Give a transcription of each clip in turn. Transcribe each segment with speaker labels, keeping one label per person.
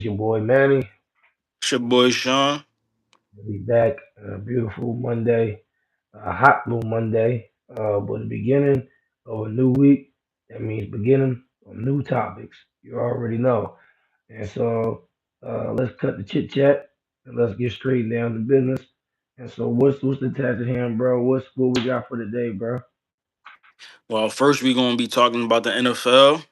Speaker 1: your boy Manny.
Speaker 2: It's your boy Sean.
Speaker 1: We'll be back on a beautiful Monday, a hot blue Monday, but the beginning of a new week. That means beginning of new topics. You already know. And so let's cut the chit chat and let's get straight down to business. And so what's the task at hand, bro? What we got for today, bro?
Speaker 2: Well, first we're gonna be talking about the NFL.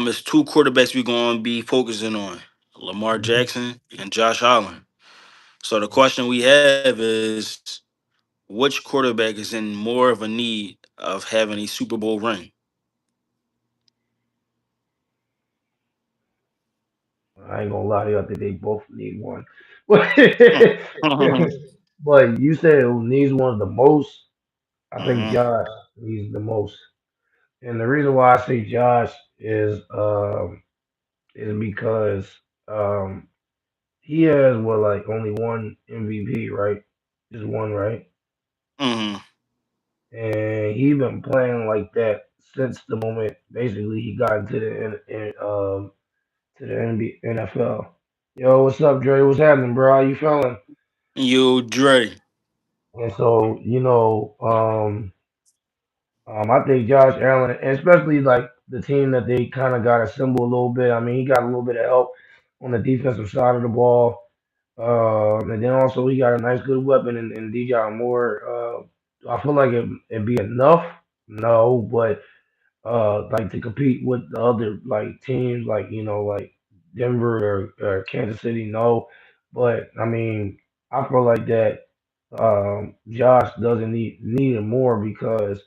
Speaker 2: It's two quarterbacks we're gonna be focusing on: Lamar
Speaker 1: Mhm.
Speaker 2: Jackson and Josh Allen. So the question we have is, which quarterback is in more of a need of having a Super Bowl ring?
Speaker 1: I ain't gonna lie to you, I think they both need one. But
Speaker 2: Mhm.
Speaker 1: but you said who needs one the most. I think
Speaker 2: Mhm.
Speaker 1: Josh needs the most. And the reason why I say Josh is because um he has what like only one MVP, right? Just one, right?
Speaker 2: Mhm.
Speaker 1: And he been playing like that since the moment basically he got into the NFL. Yo, what's up, Dre? What's happening, bro? How you feeling?
Speaker 2: Yo, Dre.
Speaker 1: And so, I think Josh Allen, and especially like the team that they kind of got assembled a little bit. I mean, he got a little bit of help on the defensive side of the ball. And then also he got a nice good weapon in DJ Moore. I feel like it'd be enough. No, but like to compete with the other like teams like like Denver or Kansas City, no. But I mean, I feel like that Josh doesn't need it more because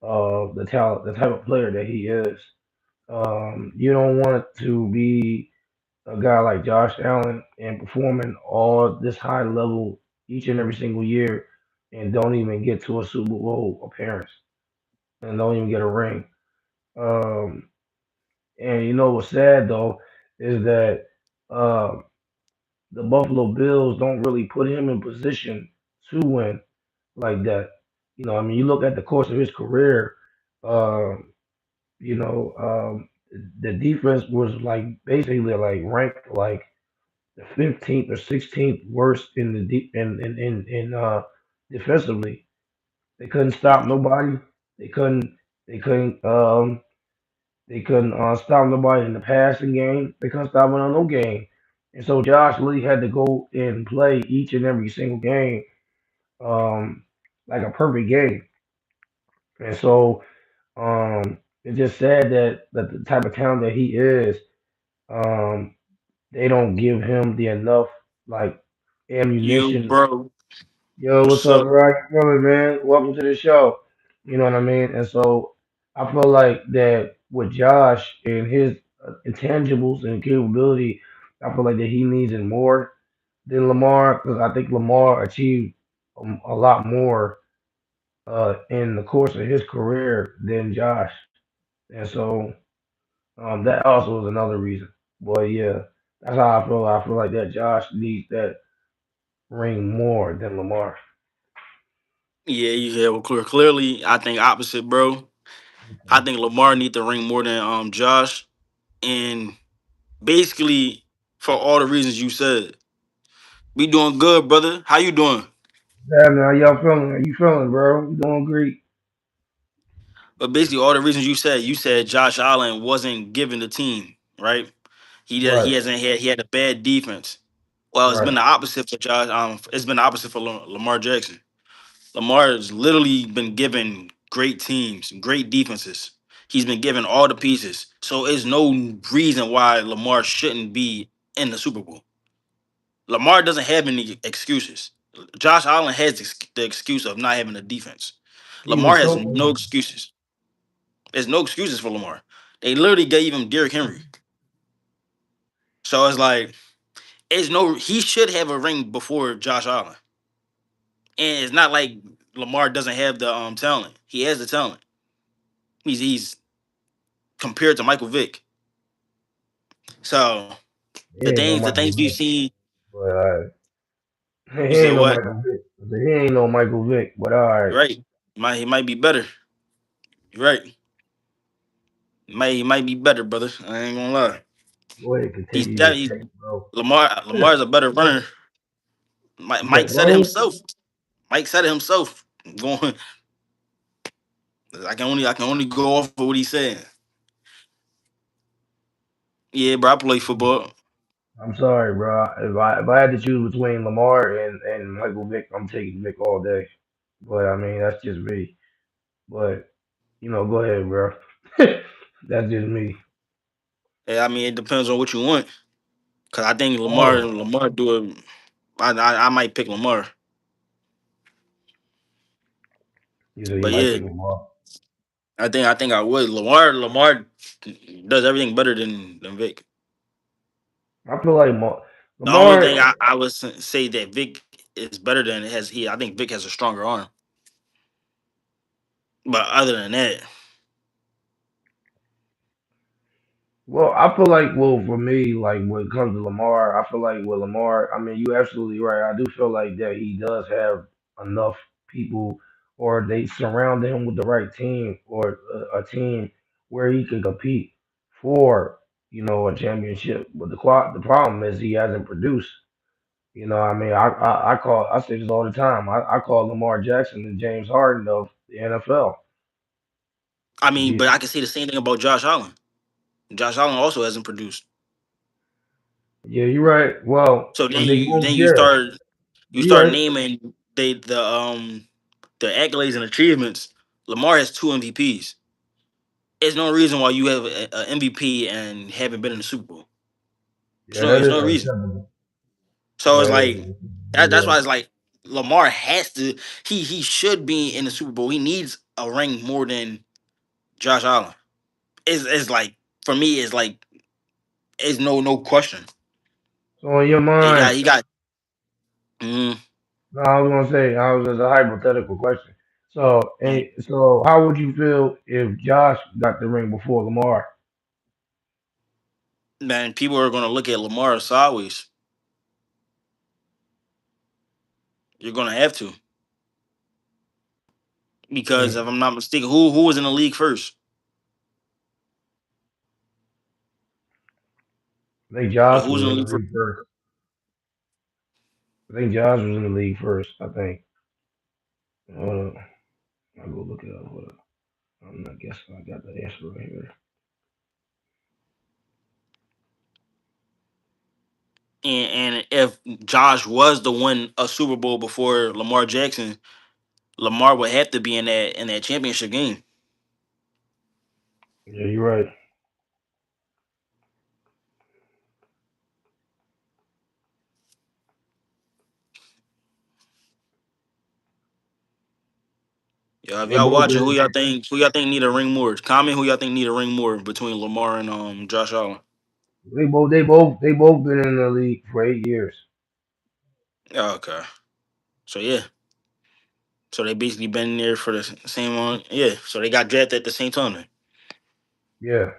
Speaker 1: of the talent, the type of player that he is. You don't want it to be a guy like Josh Allen and performing all this high level each and every single year and don't even get to a Super Bowl appearance and don't even get a ring. Um, and you know what's sad though is that uh, the Buffalo Bills don't really put him in position to win like that. I mean, you look at the course of his career. Um, the defense was like basically like ranked like the 15th or 16th worst in the defensively. They couldn't stop
Speaker 2: Mhm.
Speaker 1: nobody. They couldn't. They couldn't. They couldn't stop nobody in the passing game. They couldn't stop it on no game. And so Josh Lee had to go and play each and every single game, um, like a perfect game. And so it's just sad that the type of talent that he is, um, they don't give him the enough like
Speaker 2: Yo,
Speaker 1: ammunition.
Speaker 2: bro.
Speaker 1: Yo, what's
Speaker 2: What's
Speaker 1: up,
Speaker 2: up?
Speaker 1: bro? How you feeling, man? Welcome to the show. You know what I mean? And so I feel like that with Josh and his intangibles and capability, I feel like that he needs it more than Lamar because I think Lamar achieved a lot more in the course of his career than Josh. And so that also is another reason. But yeah, that's how I feel. I feel like that Josh needs that ring more than Lamar.
Speaker 2: Yeah, you have clearly. I think opposite, bro. I think Lamar need the ring more than Josh, and basically for all the reasons you said. We doing good, brother. How you doing?
Speaker 1: Yeah, man, how y'all feeling? How you feeling, bro? You doing great?
Speaker 2: But basically all the reasons you said. You said Josh Allen wasn't given the team, right? He
Speaker 1: Right,
Speaker 2: hasn't had he had a bad defense. Well, it's been
Speaker 1: right.
Speaker 2: the opposite for Josh. It's been the opposite for Lamar Jackson. Lamar has literally been given great teams, great defenses. He's been given all the pieces. So there's no reason why Lamar shouldn't be in the Super Bowl. Lamar doesn't have any excuses. Josh Allen has the excuse of not having a defense.
Speaker 1: He
Speaker 2: Lamar
Speaker 1: was
Speaker 2: has
Speaker 1: so
Speaker 2: no
Speaker 1: injured.
Speaker 2: excuses. There's no excuses for Lamar. They literally gave him Derrick Henry. So it's like it's no he should have a ring before Josh Allen. And it's not like Lamar doesn't have the talent. He has the talent. He's compared to Michael Vick. So
Speaker 1: He ain't no
Speaker 2: the
Speaker 1: Michael
Speaker 2: things we've
Speaker 1: Vick,
Speaker 2: seen,
Speaker 1: but he
Speaker 2: you said
Speaker 1: ain't no
Speaker 2: what?
Speaker 1: Michael Vick. I said, he ain't no Michael Vick, but all right.
Speaker 2: You're right. He might be better. You're right. He might be better, brother. I ain't gonna lie.
Speaker 1: Go ahead,
Speaker 2: He's
Speaker 1: continue
Speaker 2: that
Speaker 1: your
Speaker 2: he's
Speaker 1: take, bro.
Speaker 2: Lamar is a better runner.
Speaker 1: You
Speaker 2: Mike
Speaker 1: said
Speaker 2: said it
Speaker 1: running?
Speaker 2: himself. Mike said it himself. Going, I can only go off of what he said. Yeah, bro, I play football.
Speaker 1: I'm sorry, bro. If I had to choose between Lamar and Michael Vick, I'm taking Vick all day. But I mean, that's just me. But go ahead, bro. That's just me.
Speaker 2: Yeah, I mean, it depends on what you want. Cause I think Lamar
Speaker 1: Oh,
Speaker 2: Lamar do it. I might pick Lamar,
Speaker 1: you said you
Speaker 2: but
Speaker 1: might
Speaker 2: yeah,
Speaker 1: pick Lamar.
Speaker 2: I think I would. Lamar does everything better than Vic.
Speaker 1: I feel like
Speaker 2: The only
Speaker 1: Lamar.
Speaker 2: thing I would say that Vic is better than has he. I think Vic has a stronger arm. But other than that,
Speaker 1: Well, I feel like, for me, like when it comes to Lamar, I feel like with Lamar, I mean, you're absolutely right. I do feel like that he does have enough people, or they surround him with the right team, or a team where he can compete for, a championship. But the problem is he hasn't produced. I mean, I say this all the time. I call Lamar Jackson the James Harden of the NFL.
Speaker 2: I mean,
Speaker 1: Yeah,
Speaker 2: but I can say the same thing about Josh Allen. Josh Allen also hasn't produced.
Speaker 1: yeah, you're right. Well,
Speaker 2: So then
Speaker 1: but they
Speaker 2: you
Speaker 1: both
Speaker 2: then you
Speaker 1: yeah,
Speaker 2: start you
Speaker 1: you're
Speaker 2: start
Speaker 1: right.
Speaker 2: naming the accolades and achievements. Lamar has two MVPs. There's no reason why you have a MVP and haven't been in the Super Bowl. There's
Speaker 1: Yeah,
Speaker 2: no,
Speaker 1: that
Speaker 2: there's
Speaker 1: is
Speaker 2: no reason.
Speaker 1: unacceptable.
Speaker 2: So it's
Speaker 1: That is
Speaker 2: like
Speaker 1: unacceptable.
Speaker 2: that's
Speaker 1: You're
Speaker 2: why
Speaker 1: right.
Speaker 2: it's like Lamar has to. He should be in the Super Bowl. He needs a ring more than Josh Allen. It's like for me, it's like it's no question.
Speaker 1: So in your
Speaker 2: He
Speaker 1: mind,
Speaker 2: got he got. mm,
Speaker 1: no, I was gonna say, I was just a hypothetical question. So,
Speaker 2: mm,
Speaker 1: how would you feel if Josh got the ring before Lamar?
Speaker 2: Man, people are gonna look at Lamar sideways. You're gonna have to because if
Speaker 1: Hmm.
Speaker 2: I'm not mistaken, who was in the league first?
Speaker 1: I think
Speaker 2: Yeah,
Speaker 1: Josh
Speaker 2: who was
Speaker 1: was
Speaker 2: in the
Speaker 1: in the
Speaker 2: league first?
Speaker 1: league first. I think Josh was in the league first. I think. Hold on, I'll go look it up. Hold up. I'm not guessing. I got the answer right here.
Speaker 2: And if Josh was to win a Super Bowl before Lamar Jackson, Lamar would have to be in that championship game.
Speaker 1: Yeah, you're right.
Speaker 2: Yeah, if
Speaker 1: They
Speaker 2: y'all
Speaker 1: both
Speaker 2: watching,
Speaker 1: in.
Speaker 2: who y'all think need a ring more? Comment who y'all think need a ring more between Lamar and Josh Allen.
Speaker 1: They both been in the league for 8 years.
Speaker 2: Yeah, okay. So yeah. So they basically been there for the same one. Yeah. So they got drafted at the same time then.
Speaker 1: Yeah.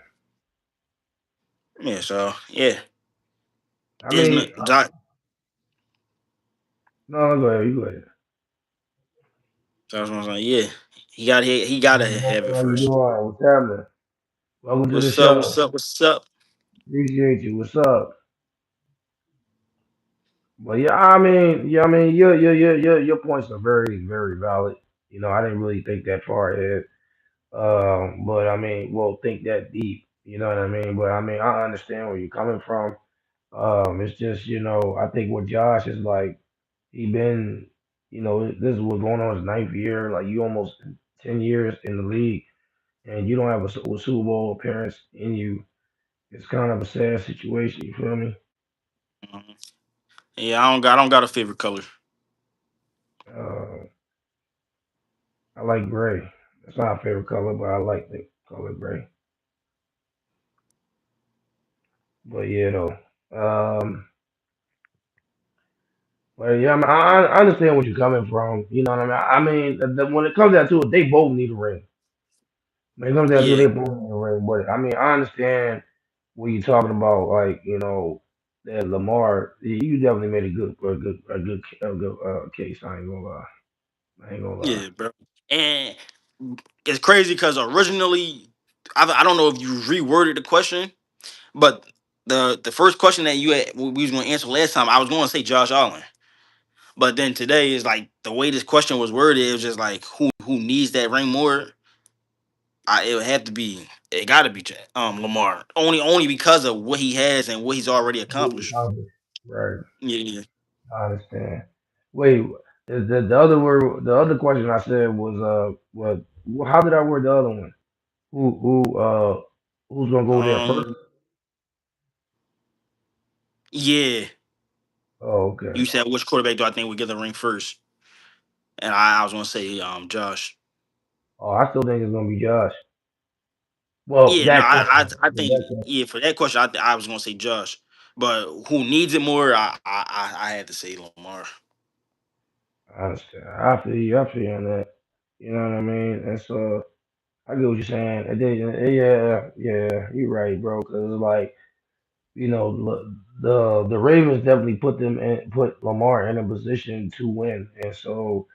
Speaker 2: Yeah, so yeah.
Speaker 1: I
Speaker 2: There's no
Speaker 1: mean,
Speaker 2: Josh,
Speaker 1: no, go ahead. You go ahead.
Speaker 2: Josh was like, yeah. He gotta have it
Speaker 1: How you
Speaker 2: first.
Speaker 1: doing? What's happening? Welcome to the
Speaker 2: What's up?
Speaker 1: show.
Speaker 2: What's up? What's up?
Speaker 1: Appreciate you. What's up? But yeah, I mean, your points are very, very valid. I didn't really think that far ahead. But I mean, well, think that deep. You know what I mean? But I mean, I understand where you're coming from. It's just, I think with Josh is like he been, this was going on his ninth year. Like you almost 10 years in the league, and you don't have a Super Bowl appearance in you. It's kind of a sad situation. You feel me?
Speaker 2: Mhm. Yeah, I don't got a favorite color.
Speaker 1: Uh, I like gray. It's not my favorite color, but I like the color gray. But yeah, though. But yeah, I understand where you're coming from. You know what I mean? I mean, when it comes down to it, they both need a ring. When it comes down to it,
Speaker 2: Yeah.
Speaker 1: they both need a ring. But I mean, I understand what you're talking about. Like, that Lamar, you definitely made a good case. I ain't gonna lie. I ain't gonna lie.
Speaker 2: Yeah, bro. And it's crazy because originally, I don't know if you reworded the question, but the first question that we was going to answer last time, I was going to say Josh Allen, but then today is like the way this question was worded. It was just like who needs that ring more. It would have to be. It got to be Lamar. Only because of what he has and what he's already accomplished.
Speaker 1: Right.
Speaker 2: Yeah, yeah.
Speaker 1: I understand. Wait, the other word, the other question I said was how did I word the other one? Who's gonna go there first?
Speaker 2: Yeah.
Speaker 1: Oh, okay.
Speaker 2: You said which quarterback do I think would get the ring first, and I was going to say Josh.
Speaker 1: Oh, I still think it's gonna be Josh. Well,
Speaker 2: Yeah, no,
Speaker 1: that question.
Speaker 2: I
Speaker 1: Yeah,
Speaker 2: think
Speaker 1: that question.
Speaker 2: yeah for that question I was gonna say Josh, but who needs it more? I had to say Lamar.
Speaker 1: I understand. I feel you. I feel you on that. You know what I mean? And so I get what you're saying. Yeah, yeah, you're right, bro. Because like the Ravens definitely put Lamar in a position to win, and so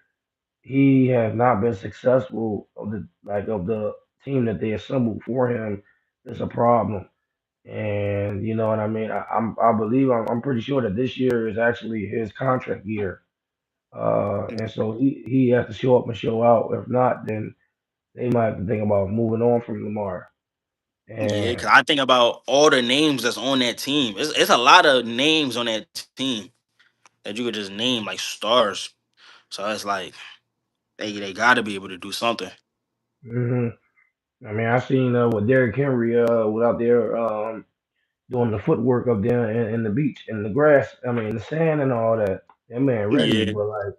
Speaker 1: he has not been successful of the team that they assembled for him. Is a problem, and you know what I mean. I believe I'm pretty sure that this year is actually his contract year, and so he has to show up and show out. If not, then they might have to think about moving on from Lamar.
Speaker 2: Yeah,
Speaker 1: And
Speaker 2: because I think about all the names that's on that team. It's a lot of names on that team that you could just name like stars. So it's like they got to be able to do something.
Speaker 1: hmm I mean, I seen with Derrick Henry without there doing the footwork up there in the beach in the grass. I mean, the sand and all that. That man ready,
Speaker 2: Yeah.
Speaker 1: but like.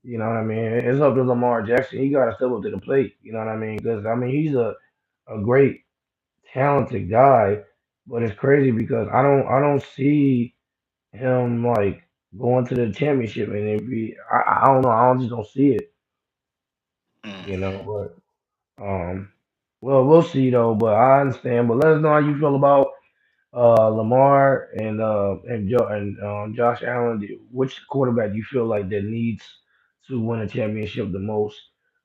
Speaker 1: You know what I mean? It's up to Lamar Jackson. He got to step up to the plate. You know what I mean? Because I mean, he's a great, talented guy, but it's crazy because I don't see him like going to the championship and it be I don't know. Just don't see it.
Speaker 2: Mm.
Speaker 1: You know, but well, we'll see though. But I understand. But let us know how you feel about Lamar and Josh Allen. Which quarterback do you feel like that needs to win a championship the most?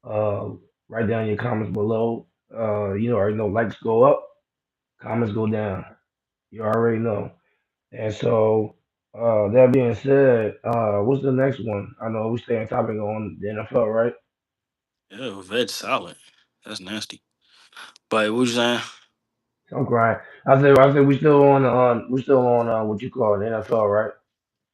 Speaker 1: Uh, write down your comments below. Already know likes go up, comments go down. You already know. And so, that being said, what's the next one? I know we stay on topic on the NFL, right?
Speaker 2: Yeah, Vet's solid. That's nasty. But what you saying?
Speaker 1: I'm crying. I said we still on what you call the NFL, right?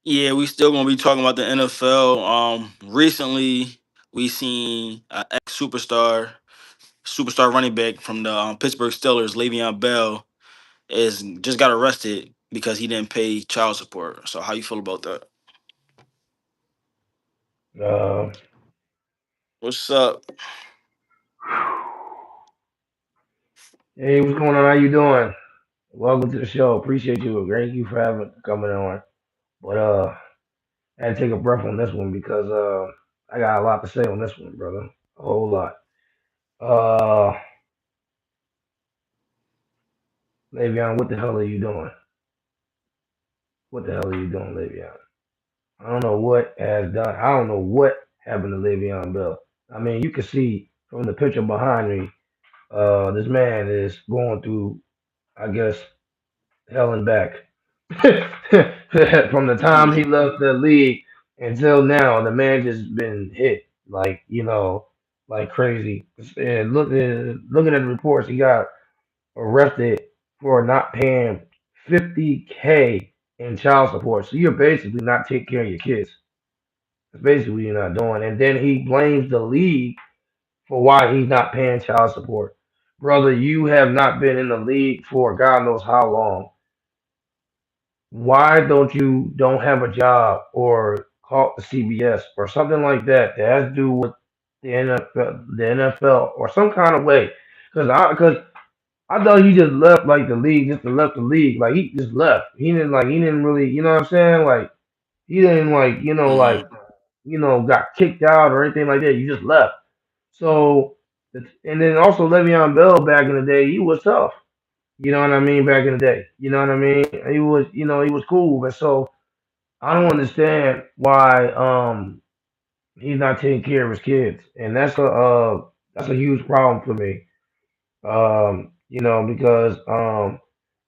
Speaker 2: Yeah, we still gonna be talking about the NFL. Recently we seen ex superstar running back from the Pittsburgh Steelers, Le'Veon Bell, is just got arrested because he didn't pay child support. So how you feel about that?
Speaker 1: Uh,
Speaker 2: What's up?
Speaker 1: hey, what's going on? How you doing? Welcome to the show. Appreciate you. Thank you for coming on. But I had to take a breath on this one because I got a lot to say on this one, brother. A whole lot. Uh, Le'Veon, what the hell are you doing? What the hell are you doing, Le'Veon? I don't know what has done. I don't know what happened to Le'Veon Bell. I mean, you can see from the picture behind me, this man is going through, I guess, hell and back. From the time he
Speaker 2: Mhm.
Speaker 1: left the league until now, the man just been hit like crazy. And looking at the reports, he got arrested for not paying 50K in child support. So you're basically not taking care of your kids. That's basically what you're not doing. And then he blames the league for why he's not paying child support. Brother, you have not been in the league for God knows how long. Why don't have a job or call the CBS or something like that that has to do with the NFL or some kind of way? Because I thought he just left like the league just to left the league like he just left. He didn't really what I'm saying like he didn't
Speaker 2: Mhm.
Speaker 1: got kicked out or anything like that. You just left. So and then also Le'Veon Bell back in the day he was tough. You know what I mean? Back in the day, you know what I mean? He was cool, and so I don't understand why he's not taking care of his kids, and that's a huge problem for me. Because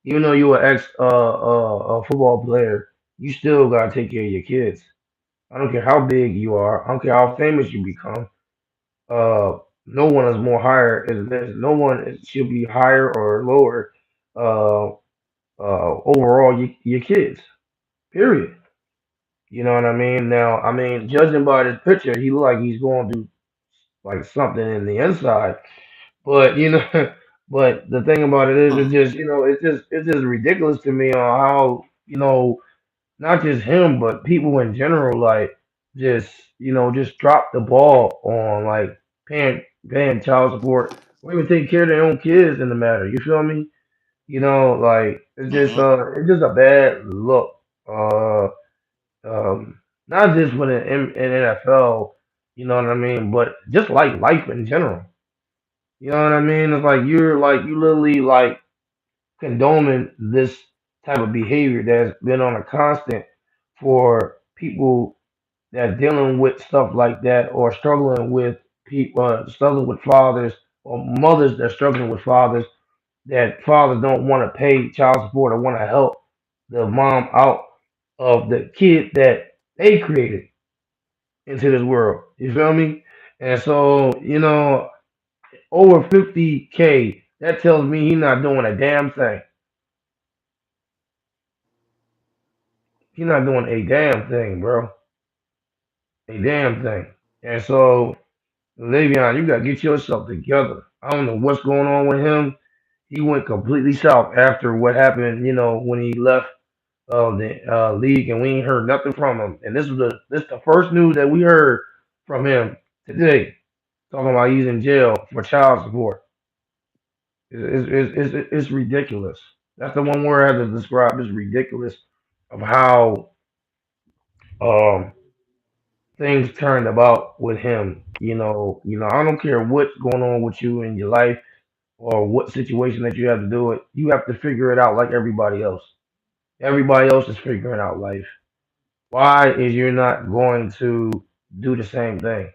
Speaker 1: Even though you're an ex football player, you still gotta take care of your kids. I don't care how big you are. I don't care how famous you become. No one is more higher. There's no one should be higher or lower. Uh, overall, your kids. Period. You know what I mean? Now, I mean, judging by this picture, he look like he's going through like something in the inside. But you know, but the thing about it is,
Speaker 2: Hmm.
Speaker 1: it's just it's just ridiculous to me on how not just him, but people in general, like just just drop the ball on like paying child support or even taking care of their own kids in the matter. You feel me? Like
Speaker 2: Hmm.
Speaker 1: it's just a bad look. Uh, Not just with in NFL, you know what I mean, but just like life in general. You know what I mean? It's like you literally like condoning this type of behavior that's been on a constant for people that dealing with stuff like that or struggling with people, struggling with fathers or mothers that struggling with fathers that fathers don't want to pay child support or want to help the mom out of the kid that they created into this world. You feel me? And so, over 50K, that tells me he's not doing a damn thing. He's not doing a damn thing, bro. A damn thing. And so, Le'Veon, you got to get yourself together. I don't know what's going on with him. He went completely south after what happened, when he left the league, and we ain't heard nothing from him. And this the first news that we heard from him today, talking about he's in jail for child support. It's ridiculous. That's the one word I have to describe. It's ridiculous of how um things turned about with him. I don't care what's going on with you in your life or what situation that you have to do it. You have to figure it out like everybody else. Everybody else is figuring out life. Why is you not going to do the same thing?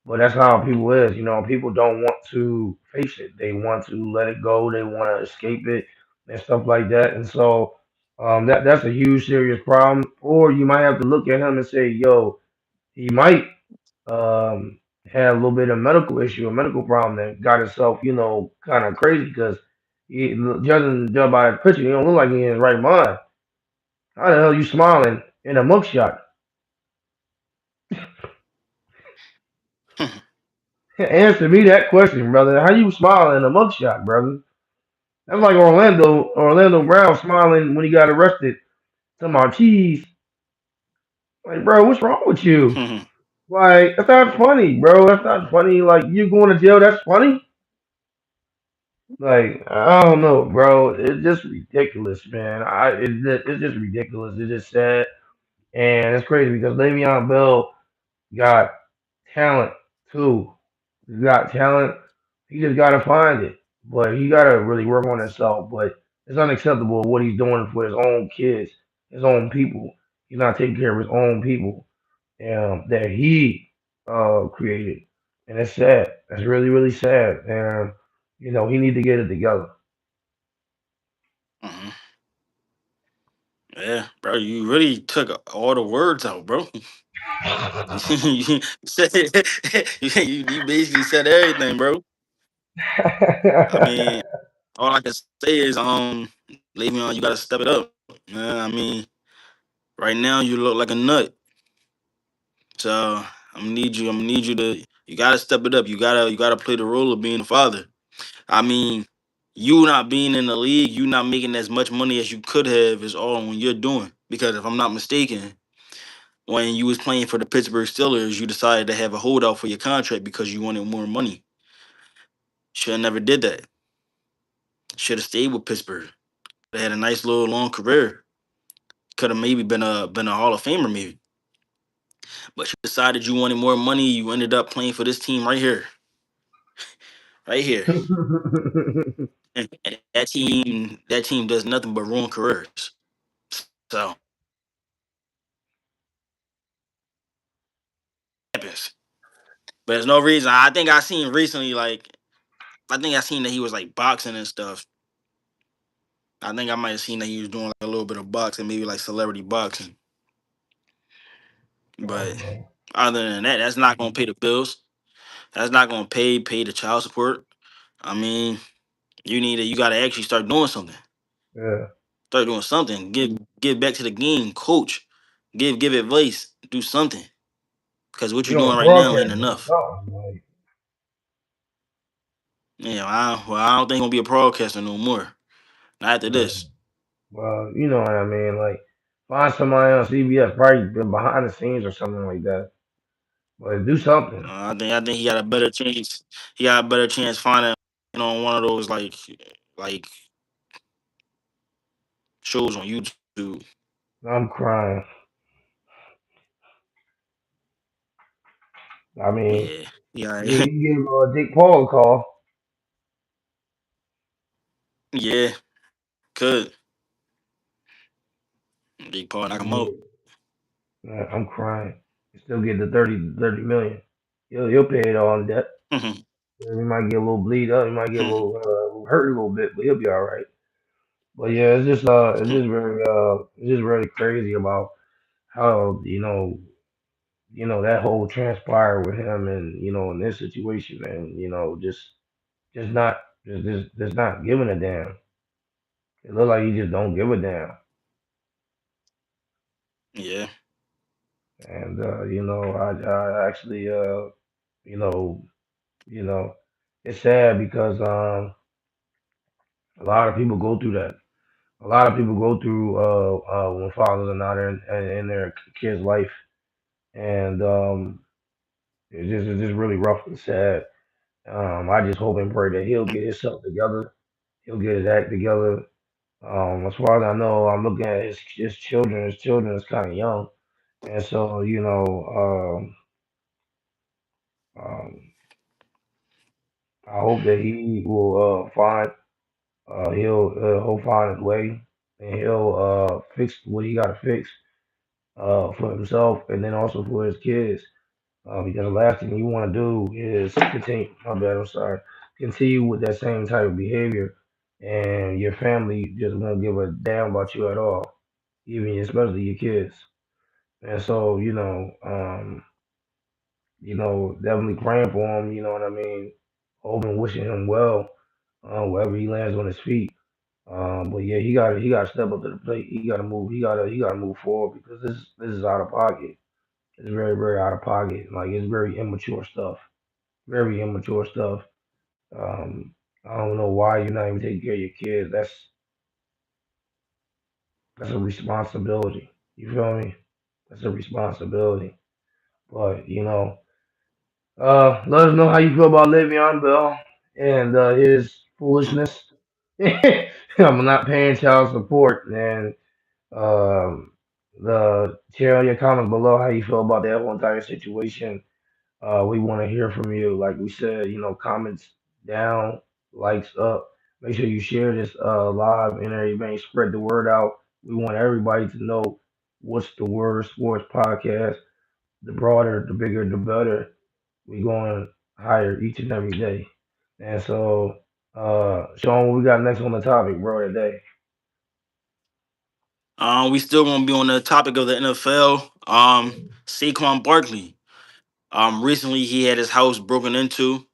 Speaker 1: But that's how people is. People don't want to face it. They want to let it go. They want to escape it and stuff like that. And so that's a huge, serious problem. Or you might have to look at him and say, "Yo, he might had a little bit of medical issue, a medical problem that got himself, kind of crazy because judging by his picture, he don't look like he in his right mind. How the hell you smiling in a mugshot? Answer me that question, brother. How you smiling in a mugshot, brother? That's like Orlando Brown smiling when he got arrested. Talking about cheese. Like, bro, what's wrong with you? Like, that's not funny, bro. That's not funny. Like, you going to jail, that's funny? Like, I don't know, bro. It's just ridiculous, man. It's just ridiculous. It's just sad. And it's crazy because Le'Veon Bell got talent too. He's got talent. He just gotta find it. But he gotta really work on himself. But it's unacceptable what he's doing for his own kids, his own people. He's not taking care of his own people that he created. And it's sad. That's really, really sad. And he need to get it together.
Speaker 2: Hmm. Yeah, bro, you really took all the words out, bro. you, said, you basically said everything, bro. I mean, all I can say is, Le'Veon, you gotta step it up. Man, I mean, right now you look like a nut. So I'm gonna need you to, you gotta step it up. You gotta play the role of being a father. I mean, you not being in the league, you not making as much money as you could have is all on you're doing. Because if I'm not mistaken, when you was playing for the Pittsburgh Steelers, you decided to have a holdout for your contract because you wanted more money. Should have never did that. Should have stayed with Pittsburgh. They had a nice little long career. Could have maybe been a Hall of Famer maybe. But you decided you wanted more money. You ended up playing for this team right here, right here. And that team does nothing but ruin careers. So happens. But there's no reason. I think I seen recently, like I think I seen that he was like boxing and stuff. I think I might have seen that he was doing like a little bit of boxing, maybe like celebrity boxing. But
Speaker 1: Okay.
Speaker 2: other than that, that's not gonna pay the bills. That's not gonna pay the child support. I mean, you gotta actually start doing something.
Speaker 1: Yeah.
Speaker 2: Start doing something. Give back to the game, coach. Give advice. Do something. Because what
Speaker 1: Be
Speaker 2: you're
Speaker 1: on
Speaker 2: doing right now ain't
Speaker 1: broadcast or
Speaker 2: enough.
Speaker 1: something. Like,
Speaker 2: Yeah, I don't think gonna be a broadcaster no more. Not after
Speaker 1: yeah.
Speaker 2: this.
Speaker 1: Well, you know what I mean. Like, find somebody on CBS, probably been behind the scenes or something like that. But do something.
Speaker 2: I think he got a better chance. He got a better chance finding on one of those like shows on YouTube.
Speaker 1: I'm crying. I mean,
Speaker 2: Yeah, yeah,
Speaker 1: you give Dick Paul a call.
Speaker 2: yeah. Could Big Paul knock him out?
Speaker 1: I'm crying. You still get the 30 million. He'll pay it all in debt. He might get a little bleed up. He might get a little hurt a little bit, but he'll be all right. But yeah, it's just really crazy about how that whole transpired with him, and in this situation, man. Just not just not giving a damn. It look like he just don't give a damn.
Speaker 2: Yeah.
Speaker 1: And I actually you know you know it's sad because a lot of people go through that. A lot of people go through when fathers are not in their kid's life, and it's just really rough and sad. I just hope and pray that he'll get himself together. He'll get his act together. As far as I know, I'm looking at his children. His children is kind of young, and so um, I hope that he will he'll find his way, and he'll fix what he got to fix for himself, and then also for his kids. Because the last thing you want to do is continue. My bad. I'm sorry. Continue with that same type of behavior, and your family just won't give a damn about you at all, even especially your kids. And so, definitely praying for him. You know what I mean? Hoping, wishing him well, wherever he lands on his feet. But yeah, he got to step up to the plate. He got to move. He got to move forward because this is out of pocket. It's very very out of pocket. Like it's very immature stuff. Very immature stuff. Um, I don't know why you're not even taking care of your kids. That's a responsibility. You feel me? That's a responsibility. But let us know how you feel about Le'Veon Bell and his foolishness. I'm not paying child support, and um, share your comments below how you feel about that whole entire situation. We want to hear from you. Like we said, comments down, likes up. Make sure you share this live and everybody spread the word out. We want everybody to know what's the word sports podcast. The broader, the bigger, the better. We going higher each and every day. And so, Sean, what we got next on the topic, bro, today?
Speaker 2: We still gonna be on the topic of the NFL. Saquon Barkley. Recently he had his house broken into.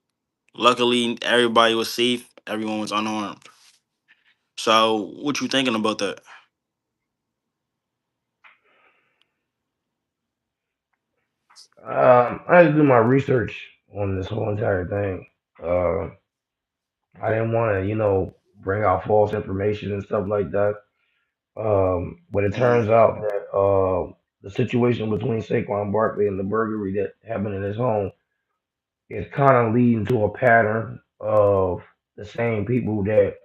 Speaker 2: Luckily, everybody was safe. Everyone was unharmed. So, what you thinking about that?
Speaker 1: I had to do my research on this whole entire thing. Uh, I didn't want to, bring out false information and stuff like that. But it
Speaker 2: Mhm.
Speaker 1: turns out that the situation between Saquon Barkley and the burglary that happened in his home is kind of leading to a pattern of the same people that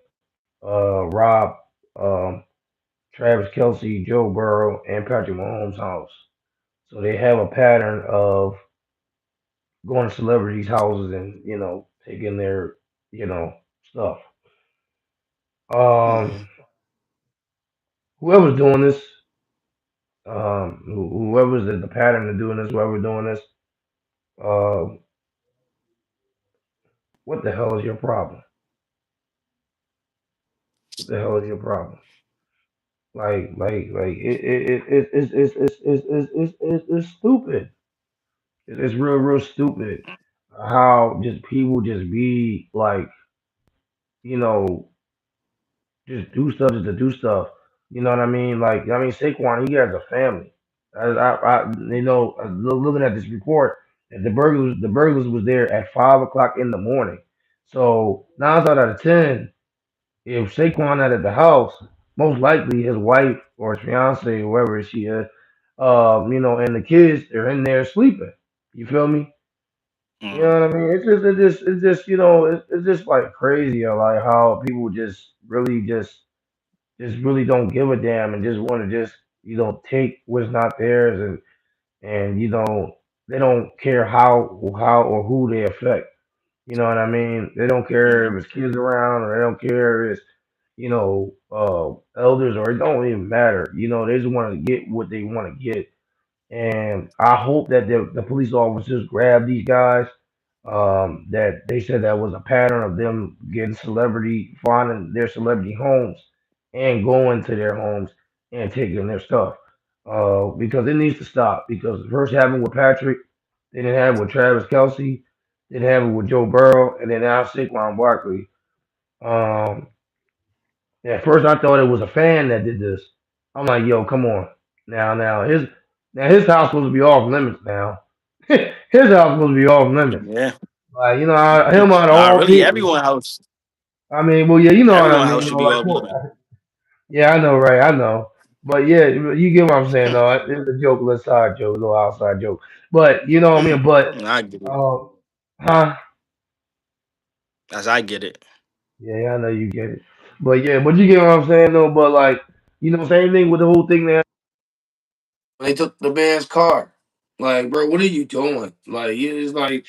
Speaker 1: robbed um, Travis Kelsey, Joe Burrow, and Patrick Mahomes' house. So they have a pattern of going to celebrities' houses and taking their stuff. Um,
Speaker 2: Mhm.
Speaker 1: whoever's doing this, whoever's the pattern of doing this, whoever's doing this, uh, what the hell is your problem? What the hell is your problem? It's stupid. It's real stupid how just people just be like, you know, just do stuff just to do stuff. You know what I mean? Like, I mean, Saquon, he has a family. Looking at this report, that the burglars was there at 5 o'clock in the morning. So 9 times out of 10, if Saquon not at the house, most likely his wife or his fiance, whoever she is, and the kids, they're in there sleeping. You feel me? You
Speaker 2: Mm.
Speaker 1: know what I mean? It's just, it's just like crazy, like how people just really don't give a damn and just want to just take what's not theirs, and they don't care how or who they affect. You know what I mean? They don't care
Speaker 2: Mhm.
Speaker 1: if it's kids around, or they don't care if it's elders, or it don't even matter. They just want to get what they want to get, and I hope that the police officers grab these guys. That they said that was a pattern of them getting finding their celebrity homes and going to their homes and taking their stuff. Because it needs to stop. Because the first happened with Patrick, they didn't have it with Travis Kelsey, they didn't have it with Joe Burrow, and then now Saquon Barkley. Um, at first, I thought it was a fan that did this. I'm like, yo, come on. Now his house supposed to be off limits now. His house supposed to be off limits.
Speaker 2: Yeah.
Speaker 1: Like, him out of
Speaker 2: Nah,
Speaker 1: all
Speaker 2: really,
Speaker 1: people.
Speaker 2: everyone house,
Speaker 1: I mean, well, yeah, you know what I
Speaker 2: everyone
Speaker 1: mean.
Speaker 2: house should be
Speaker 1: Like,
Speaker 2: off limit.
Speaker 1: yeah, I know, right? I know. But yeah, you get what I'm saying, though. It's a joke, little side joke, a little outside joke. But you know what I mean. But,
Speaker 2: I get it.
Speaker 1: um, huh?
Speaker 2: As I get it.
Speaker 1: Yeah, I know you get it. But you get what I'm saying, though. But like, same thing with the whole thing there. They took the man's car. Like, bro, what are you doing? Like, it's like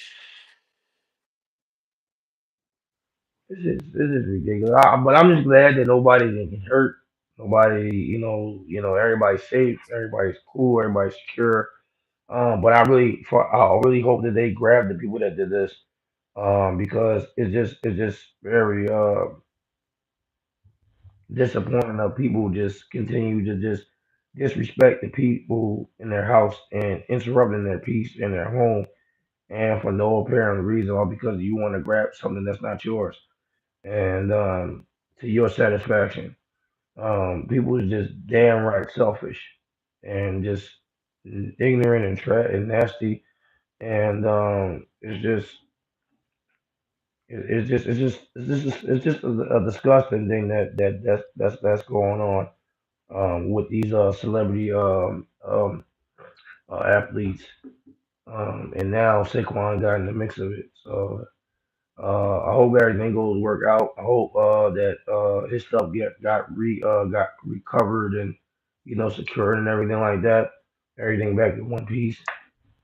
Speaker 1: this is ridiculous. But I'm just glad that nobody didn't get hurt. Nobody, everybody's safe. Everybody's cool. Everybody's secure. But I really hope that they grab the people that did this. Because it's just very disappointing that people just continue to just disrespect the people in their house and interrupting their peace in their home, and for no apparent reason, all because you want to grab something that's not yours, and to your satisfaction. People are just damn right selfish and just ignorant and and nasty, and it's just a disgusting thing that's going on with these celebrity athletes, and now Saquon got in the mix of it. So I hope everything goes work out. I hope that his stuff got recovered and secured and everything like that. Everything back in one piece.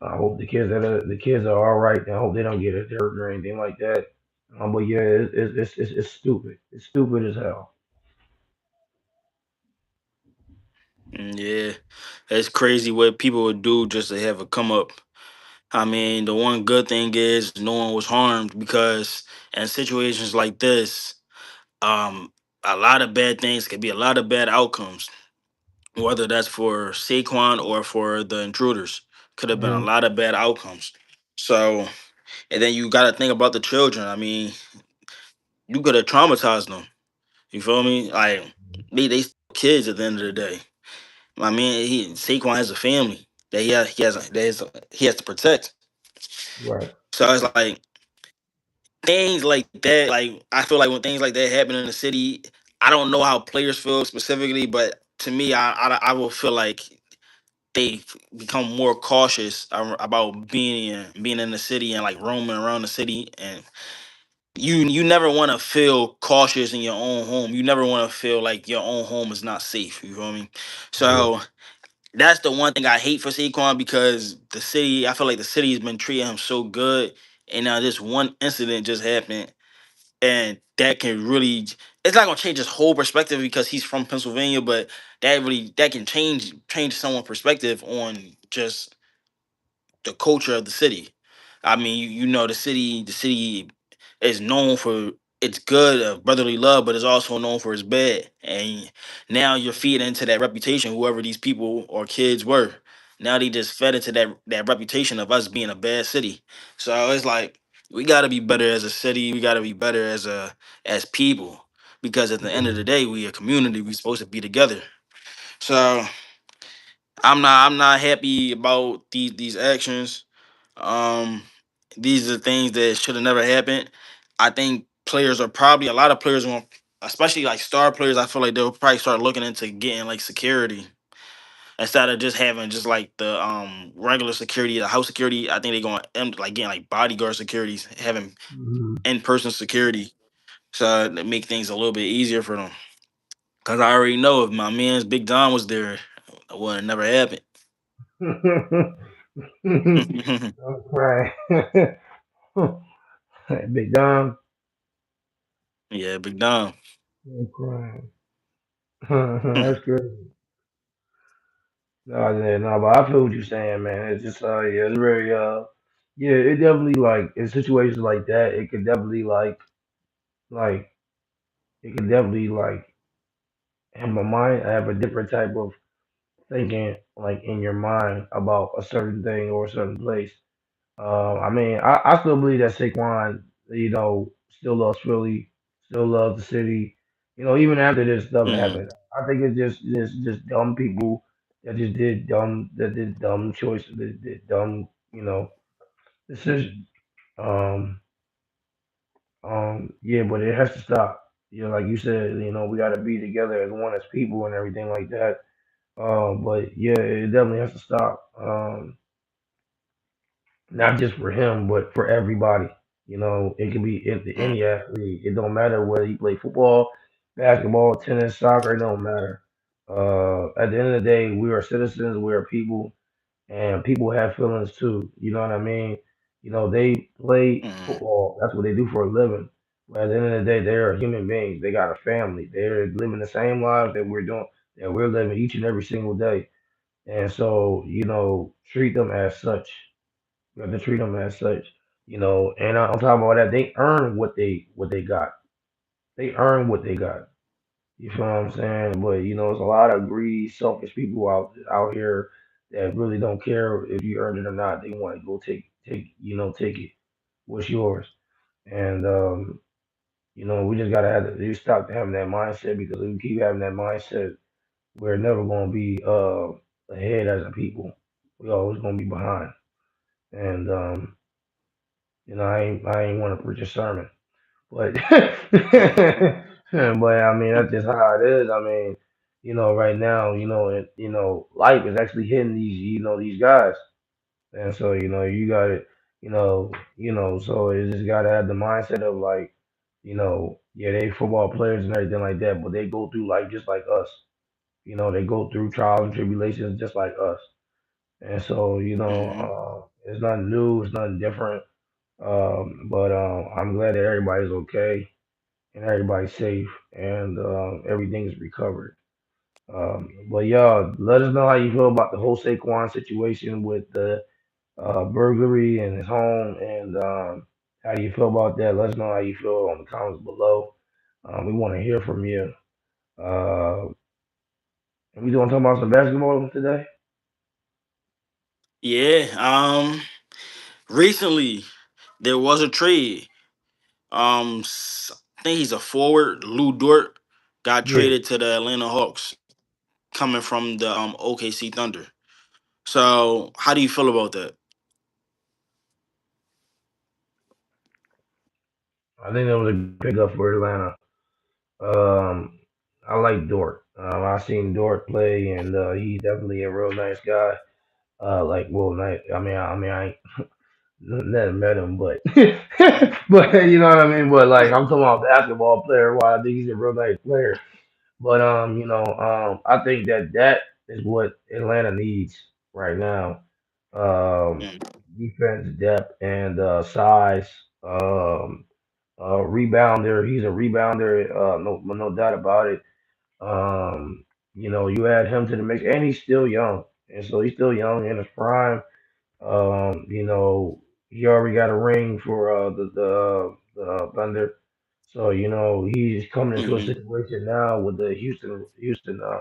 Speaker 1: I hope the kids are all right. And I hope they don't get hurt or anything like that. But yeah, it's stupid. It's stupid as hell.
Speaker 2: Yeah. It's crazy what people would do just to have a come up. I mean, the one good thing is no one was harmed because in situations like this, um, a lot of bad things could be a lot of bad outcomes, whether that's for Saquon or for the intruders. Could have been a
Speaker 1: Hmm.
Speaker 2: lot of bad outcomes. So, and then you got to think about the children. I mean, you could have traumatized them. You feel me? Like they still kids at the end of the day. I mean, Saquon has a family that he has to protect.
Speaker 1: Right.
Speaker 2: So it's like things like that. Like I feel like when things like that happen in the city, I don't know how players feel specifically, but to me, I will feel like they become more cautious about being in the city and like roaming around the city. And you never want to feel cautious in your own home. You never want to feel like your own home is not safe. You feel me?
Speaker 1: Yeah.
Speaker 2: So that's the one thing I hate for Saquon because the city. I feel like the city has been treating him so good, and now this one incident just happened, and that can really. It's not gonna change his whole perspective because he's from Pennsylvania, but that can change someone's perspective on just the culture of the city. I mean, you know, the city is known for it's good of brotherly love, but it's also known for its bad. And now you're feeding into that reputation, whoever these people or kids were. Now they just fed into that reputation of us being a bad city. So it's like we gotta be better as a city, we gotta be better as people. Because at the end of the day, we a community, we supposed to be together. So I'm not happy about these actions. Um, these are things that should have never happened. I think players are probably a lot of players want, especially like star players. I feel like they'll probably start looking into getting like security instead of just having just like the regular security, the house security. I think they're going like getting like bodyguard securities, having
Speaker 1: Mhm.
Speaker 2: in person security, so that make things a little bit easier for them. Cause I already know if my man's Big Don was there, it would have never happened.
Speaker 1: I'm crying. Big Dom.
Speaker 2: Yeah, Big Don.
Speaker 1: I'm crying. That's crazy. No, yeah, no, but I feel what you're saying, man. It's just, yeah, it's very, yeah, it definitely like in situations like that, it could definitely like, it could definitely like have my mind have a different type of thinking, like in your mind about a certain thing or a certain place. I mean, I still believe that Saquon, still loves Philly, still loves the city. Even after this stuff
Speaker 2: Hmm.
Speaker 1: happened, I think it's just dumb people that did dumb choices, that did dumb, decisions. Um, yeah, but it has to stop. Like you said, we got to be together as one, as people, and everything like that. But yeah, it definitely has to stop. Not just for him, but for everybody. It can be any athlete. It don't matter whether you play football, basketball, tennis, soccer. It don't matter. At the end of the day, we are citizens. We are people, and people have feelings too. You know what I mean? They play
Speaker 2: Hmm.
Speaker 1: football. That's what they do for a living. But at the end of the day, they are human beings. They got a family. They're living the same lives that we're living each and every single day. And so, treat them as such. You have to treat them as such. And on top of all that, they earn what they got. They earn what they got. You feel what I'm saying? But it's a lot of greedy, selfish people out here that really don't care if you earned it or not. They want to go take it. What's yours? And we just gotta have to stop having that mindset, because if we keep having that mindset, we're never gonna be ahead as a people. We always gonna be behind. And I ain't want to preach a sermon, but but I mean that's just how it is. I mean, right now, life is actually hitting these guys, and so you got it, so it just got to have the mindset of like, yeah, they football players and everything like that, but they go through life just like us. They go through trials and tribulations just like us, and so
Speaker 2: Hmm.
Speaker 1: it's nothing new, it's nothing different. But I'm glad that everybody's okay and everybody's safe, and everything's recovered. But y'all, let us know how you feel about the whole Saquon situation with the burglary in his home, and how do you feel about that? Let us know how you feel on the comments below. We want to hear from you. Uh, we going to talk about some basketball today?
Speaker 2: Yeah. Recently there was a trade. I think he's a forward. Lou Dort got
Speaker 1: Yeah,
Speaker 2: traded to the Atlanta Hawks, coming from the OKC Thunder. So how do you feel about that?
Speaker 1: I think that was a good pickup for Atlanta. Um, I like Dort. I seen Dort play, and he's definitely a real nice guy. Like, well, nice. I ain't never met him, but but you know what I mean. But like, I'm talking about basketball player. Why I think he's a real nice player. But I think that is what Atlanta needs right now. Um,
Speaker 2: Mm.
Speaker 1: Defense, depth, and size. Um, Rebounder. He's a rebounder. No doubt about it. Um, you add him to the mix, and he's still young, and so he's still young in his prime. He already got a ring for the Thunder, So he's coming into a
Speaker 2: Hmm.
Speaker 1: situation now with the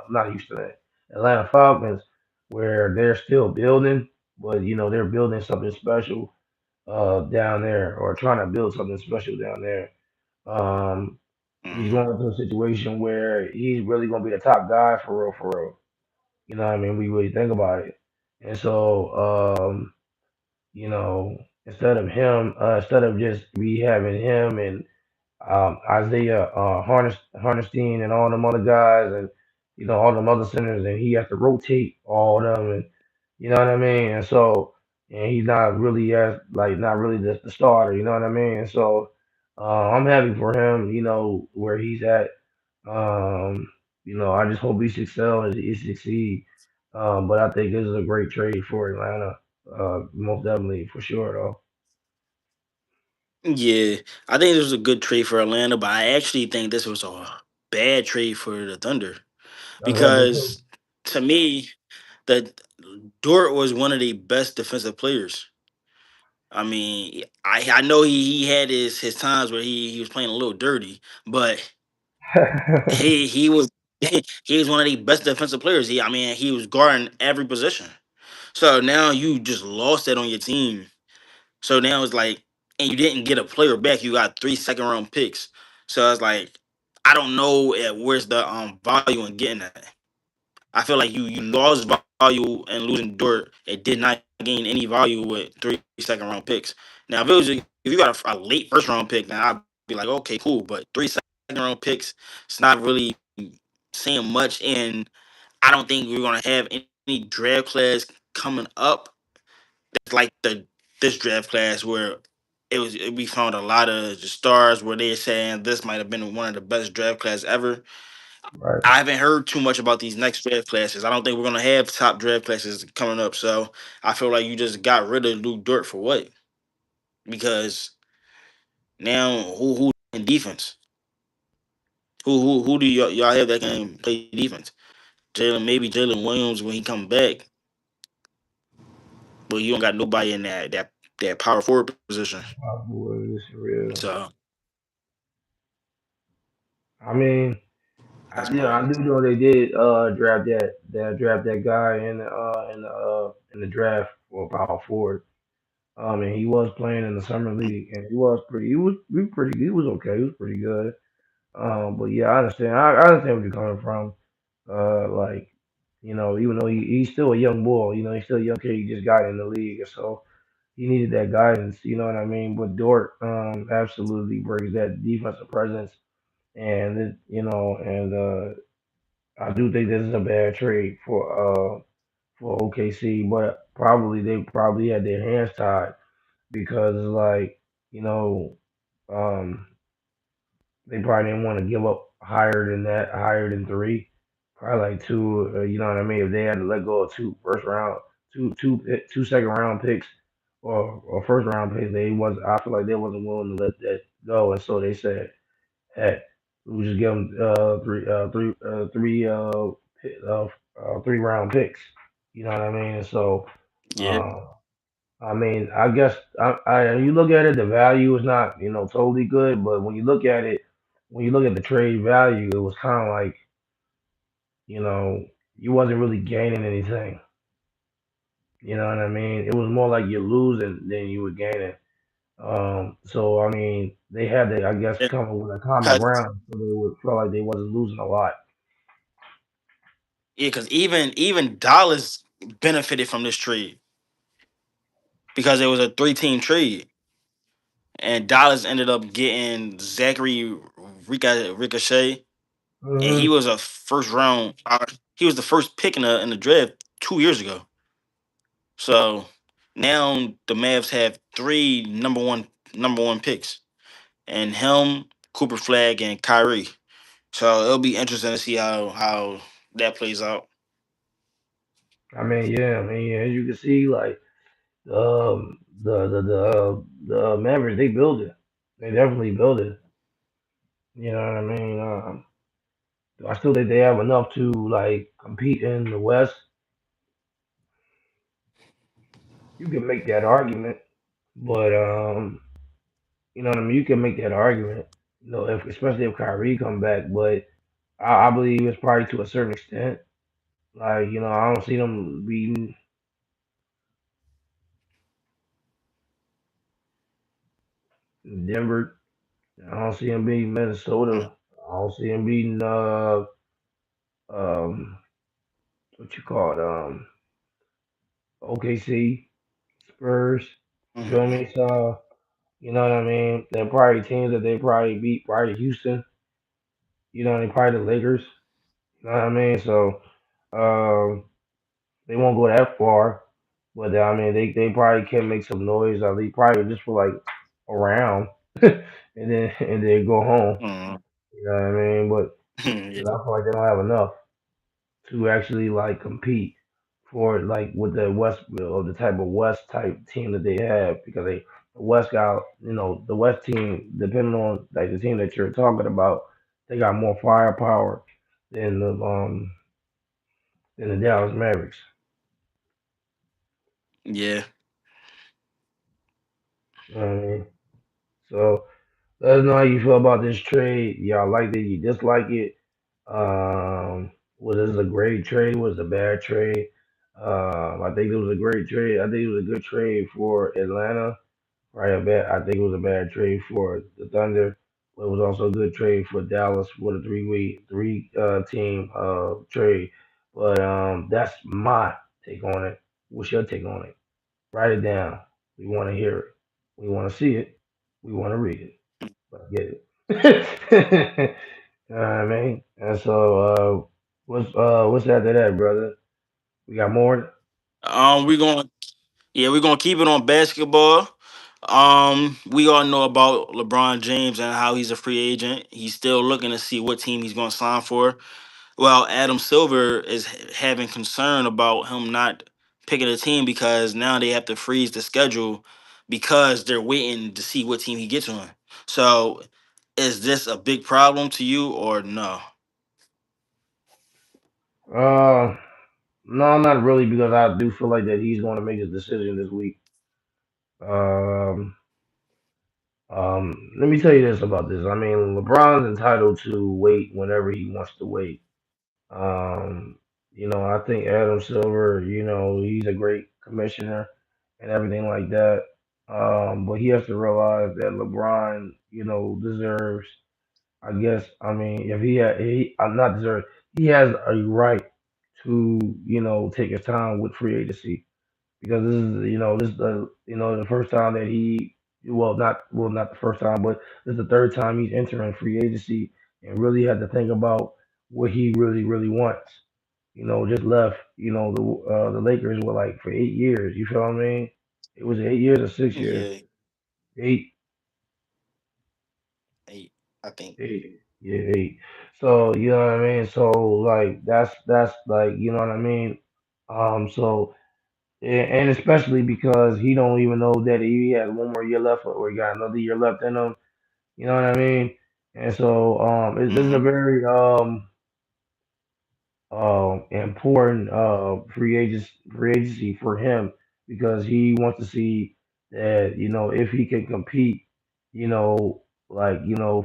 Speaker 1: not Houston, Atlanta Falcons, where they're still building, but they're building something special down there, or trying to build something special down there. Um, he's
Speaker 2: Hmm.
Speaker 1: going into a situation where he's really going to be the top guy for real, for real. You know what I mean? We really think about it, and so instead of just we having him and Isaiah Harnstein and all them other guys and all them other centers, and he has to rotate all of them, and you know what I mean. And so and he's not really not really the starter. You know what I mean. And so I'm happy for him. Where he's at. Um, I just hope he succeeds. He succeed. But I think this is a great trade for Atlanta. Most definitely for sure though.
Speaker 2: Yeah, I think this was a good trade for Atlanta, but I actually think this was a bad trade for the Thunder
Speaker 1: I do too.
Speaker 2: because to me, that Dort was one of the best defensive players. I mean, I know he had his times where he was playing a little dirty, but he was he was one of the best defensive players. I mean he was guarding every position. So now you just lost that on your team. So now it's like, and you didn't get a player back. You got 3 second round picks. So it's like, I don't know where's the value in getting that. I feel like you lost value and losing Dort. It did not gain any value with 3 second round picks. Now if you got a late first round pick, then I'd be like, okay, cool. But 3 second round picks, it's not really saying much. And I don't think we're gonna have any draft class coming up. It's like this draft class where we found a lot of the stars where they're saying this might have been one of the best draft class ever.
Speaker 1: Right.
Speaker 2: I haven't heard too much about these next draft classes. I don't think we're gonna have top draft classes coming up. So I feel like you just got rid of Luke Dort for what? Because now who in defense? Who do y'all have that can play defense? Maybe Jalen Williams when he come back, but you don't got nobody in that power forward position.
Speaker 1: Boy, it's real.
Speaker 2: So
Speaker 1: I mean,
Speaker 2: that's
Speaker 1: I
Speaker 2: my
Speaker 1: do know they did draft that guy in the draft for power forward. And he was playing in the summer league, and he was pretty he was okay. He was pretty good. But yeah, I understand. I understand where you're coming from. Like even though he's still a young boy, he's still a young kid. He just got in the league, so he needed that guidance. You know what I mean? But Dort absolutely brings that defensive presence, and I do think this is a bad trade for OKC, but probably they probably had their hands tied because like you know um they probably didn't want to give up higher than that, higher than three, probably like two. You know what I mean? If they had to let go of two first round, two second round picks, or first round picks, they was I feel like they wasn't willing to let that go, and so they said, "Hey, we just give them three round picks." You know what I mean? And so,
Speaker 2: yeah.
Speaker 1: um, I mean, I guess you look at it, the value is not totally good, but when you look at the trade value, it was kind of like you know you wasn't really gaining anything. You know what I mean? It was more like you're losing than you were gaining. So I mean, they had to, I guess,
Speaker 2: Yeah,
Speaker 1: come up with a common
Speaker 2: cause
Speaker 1: ground, so they would feel like they wasn't losing a lot.
Speaker 2: even Dallas benefited from this trade because it was a 3 team trade, and Dallas ended up getting Zachary Ricochet, and he
Speaker 1: Hmm.
Speaker 2: was a first round. He was the first pick in the draft 2 years ago. So now the Mavs have three number one picks, and him, Cooper Flag, and Kyrie. So it'll be interesting to see how that plays out.
Speaker 1: I mean, yeah, as you can see, like the Mavericks, they build it. They definitely build it. You know what I mean? I still think they have enough to like compete in the West. You can make that argument, but you know what I mean. You can make that argument, You know, if especially if Kyrie come back, but I believe it's probably to a certain extent. Like you know, I don't see them beating Denver. I don't see them beating
Speaker 2: Mm,
Speaker 1: Minnesota. I don't see them beating um what you call it OKC Spurs. You feel
Speaker 2: mhm,
Speaker 1: me? So you know what I mean. They're probably teams that they probably beat. Probably Houston. You know, they probably the Lakers. You know what I mean? So um, they won't go that far, but I mean they probably can make some noise. At least probably just for like around, and then go home.
Speaker 2: mhm.
Speaker 1: You know what I mean? But
Speaker 2: Yeah.
Speaker 1: 'cause I feel like they don't have enough to actually like compete for like with the West or the type of West type team that they have because the West got the West team depending on like the team that you're talking about they got more firepower than the Dallas Mavericks.
Speaker 2: Yeah.
Speaker 1: You know what I mean? So let us know how you feel about this trade. Y'all like it? You dislike it? Was this a great trade? Was it a bad trade? I think it was a great trade. I think it was a good trade for Atlanta. Right, a bad. I think it was a bad trade for the Thunder, but it was also a good trade for Dallas for the three team trade. But that's my take on it. What's your take on it? Write it down. We want to hear it. We want to see it. We want to read it. Let's get it. You know what I mean? And so, what's after that, brother? We got more.
Speaker 2: We going we're gonna keep it on basketball. We all know about LeBron James and how he's a free agent. He's still looking to see what team he's gonna sign for. Well, Adam Silver is having concern about him not picking a team because now they have to freeze the schedule because they're waiting to see what team he gets on. So, is this a big problem to you or no?
Speaker 1: Uh, no, not really, because I do feel like that he's going to make his decision this week. Um, let me tell you this about this. I mean, LeBron's entitled to wait whenever he wants to wait. Um, I think Adam Silver, he's a great commissioner and everything like that. But he has to realize that LeBron, deserves. I guess. I mean, if I'm not deserve. He has a right to, take his time with free agency because this is the first time that not the first time, but this is the third time he's entering free agency and really had to think about what he really really wants. Just left. The Lakers were like for 8 years. You feel what I mean? It was 8 years or 6 years.
Speaker 2: Yeah,
Speaker 1: 8,
Speaker 2: I think.
Speaker 1: 8, yeah, 8. So you know what I mean. So like that's like what I mean. So and especially because he don't even know that he has one more year left or he got another year left in him. You know what I mean? And so this is a
Speaker 2: Hmm.
Speaker 1: very important free agency for him because he wants to see that if he can compete, you know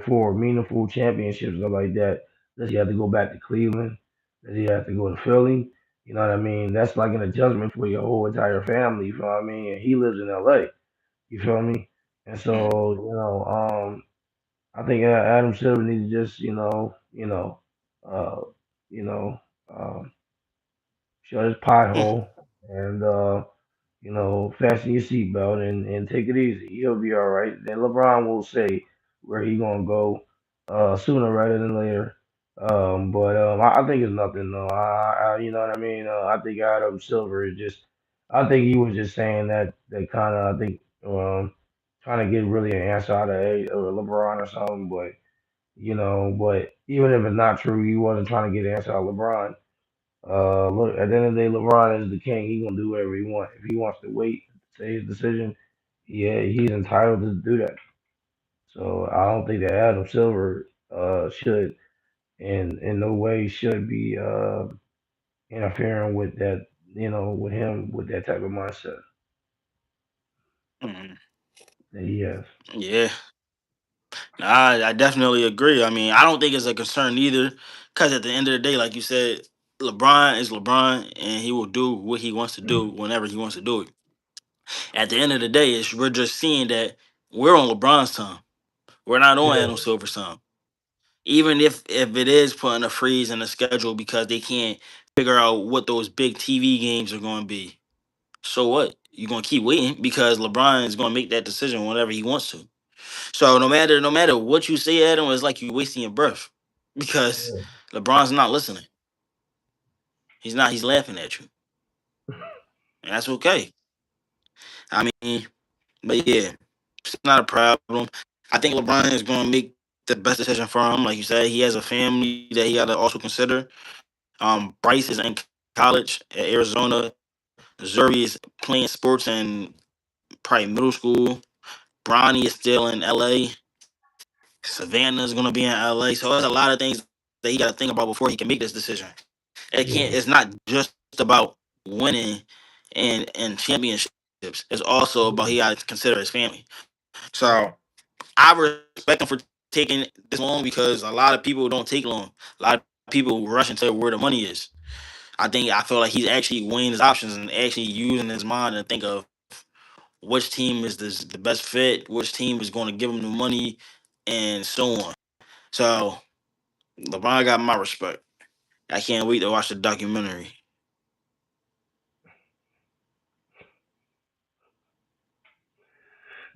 Speaker 1: for meaningful championships and stuff like that. Does he have to go back to Cleveland? Does he have to go to Philly? You know what I mean? That's like an adjustment for your whole entire family. You feel what I mean? And he lives in L.A. You feel me? And so I think Adam Silver needs to just uh, you know. Um, Shut his pothole and fasten your seatbelt and take it easy. He'll be all right. Then LeBron will say where he gonna go sooner rather than later. But I think it's nothing though. You know what I mean. I think Adam Silver is just. I think he was just saying that kind of. I think trying to get really an answer out of LeBron or something. But even if it's not true, he wasn't trying to get an answer out of LeBron. Look, at the end of the day, LeBron is the king. He gonna do whatever he wants. If he wants to wait, say his decision, yeah, he's entitled to do that. So I don't think that Adam Silver should, in no way, should be interfering with that. With him with that type of mindset
Speaker 2: Hmm.
Speaker 1: that he has.
Speaker 2: Yeah. I definitely agree. I mean, I don't think it's a concern either, because at the end of the day, like you said, LeBron is LeBron, and he will do what he wants to do whenever he wants to do it. At the end of the day, we're just seeing that we're on LeBron's time. We're not on
Speaker 1: Yeah,
Speaker 2: Adam Silver's time. Even if it is putting a freeze in the schedule because they can't figure out what those big TV games are going to be. So what? You're gonna keep waiting because LeBron is gonna make that decision whenever he wants to. So no matter what you say, Adam, it's like you're wasting your breath because
Speaker 1: yeah.
Speaker 2: LeBron's not listening. He's not. He's laughing at you, and that's okay. I mean, but yeah, it's not a problem. I think LeBron is gonna make the best decision for him. Like you said, he has a family that he got to also consider. Bryce is in college at Arizona. Zuri is playing sports in probably middle school. Bronny is still in LA. Savannah's gonna be in LA. So there's a lot of things that he got to think about before he can make this decision. It can't.
Speaker 1: Yeah.
Speaker 2: It's not just about winning and championships. It's also about he got to consider his family. So I respect him for taking this long because a lot of people don't take long. A lot of people rush into where the money is. I feel like he's actually weighing his options and actually using his mind to think of which team is the best fit, which team is going to give him the money, and so on. So LeBron got my respect. I can't wait to watch the documentary.